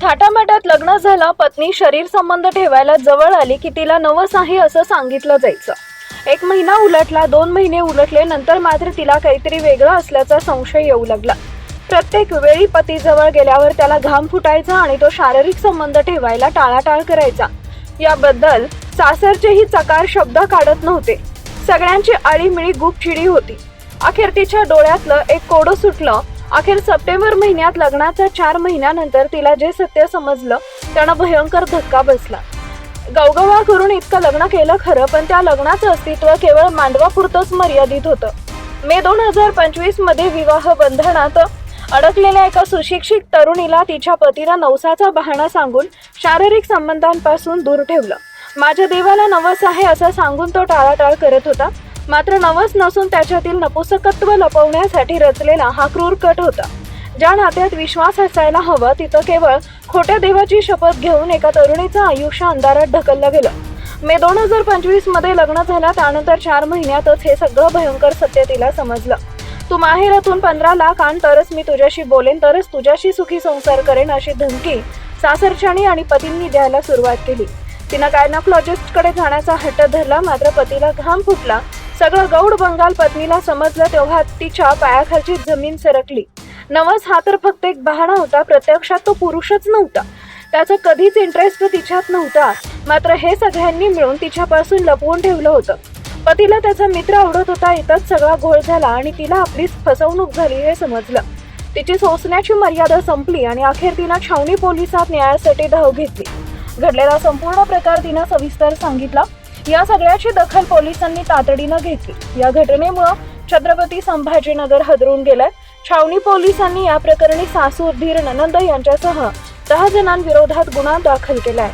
थाटामाटात लग्न झालं, पत्नी शरीर संबंध ठेवायला जवळ आली की तिला नवस आहे असं सांगितलं जायचं. 1 महिना उलटला, 2 महिने उलटले, नंतर मात्र तिला काहीतरी वेगळं असल्याचा संशय येऊ लागला. प्रत्येक वेळी पती जवळ गेल्यावर त्याला घाम फुटायचा आणि तो शारीरिक संबंध ठेवायला टाळाटाळ करायचा. याबद्दल सासरचेही चकार शब्द काढत नव्हते. सगळ्यांची आळीमिळी गुपचिडी होती. अखेर तिच्या डोळ्यातलं एक कोडं सुटलं. अखेर सप्टेंबर महिन्यात लग्नाच्या 4 महिन्यानंतर तिला जे सत्य समजलं त्यानं भयंकर धक्का बसला. गवगवा करून इतकं लग्न केलं खरं, पण त्या लग्नाचं अस्तित्व केवळ मांडवापुरतंच मर्यादित होतं. मे 2025 मध्ये विवाह बंधनात अडकलेल्या एका सुशिक्षित तरुणीला तिच्या पतीला नवसाचा बहाणा सांगून शारीरिक संबंधांपासून दूर ठेवलं. माझ्या देवाला नवस आहे असं सांगून तो टाळाटाळ करत होता. मात्र नवस नसून त्याच्यातील नपुसकत्व लपवण्यासाठी रचलेला हा क्रूर कट होता. ज्या नात्यात विश्वास असायला हवा तिथं केवळ खोट्या देवाची शपथ घेऊन एका तरुणीचं आयुष्य अंधारात ढकललं गेलं. मे 2025 मध्ये लग्न झालं. त्यानंतर 4 महिन्यातच हे सगळं भयंकर सत्य तिला समजलं. तू माहेरातून 15 लाख आण तरच मी तुझ्याशी बोलेन, तरच तुझ्याशी सुखी संसार करेन, अशी धमकी सासरच्यानी आणि पतींनी द्यायला सुरुवात केली. तिनं गायनॉकॉलॉजिस्टकडे जाण्याचा हट्ट धरला. मात्र पतीला घाम फुटला. सगळं गौड बंगाल पत्नीला समजलं तेव्हा तिच्या पायाखालची जमीन सरकली. नवस हा तर फक्त एक बहाणा होता. प्रत्यक्षात तो पुरुषच नव्हता. त्याचा कधीच इंटरेस्ट तिच्यात नव्हता. मात्र हे सगळ्यांनी मिळून तिच्यापासून लपवून ठेवलं होतं. पतीला त्याचा मित्र आवडत होता. इथंच सगळा घोळ झाला आणि तिला आपली फसवणूक झाली हे समजलं. तिची सोसण्याची मर्यादा संपली आणि अखेर तिनं छावणी पोलिसात न्यायासाठी धाव घेतली. घडलेला संपूर्ण प्रकार तिनं सविस्तर सांगितला. या सगळ्याची दखल पोलिसांनी तातडीनं घेतली. या घटनेमुळे छत्रपती संभाजीनगर हादरून गेलाय. छावणी पोलिसांनी या प्रकरणी सासू, धीर, ननंद यांच्यासह 10 जणांविरोधात गुन्हा दाखल केलाय.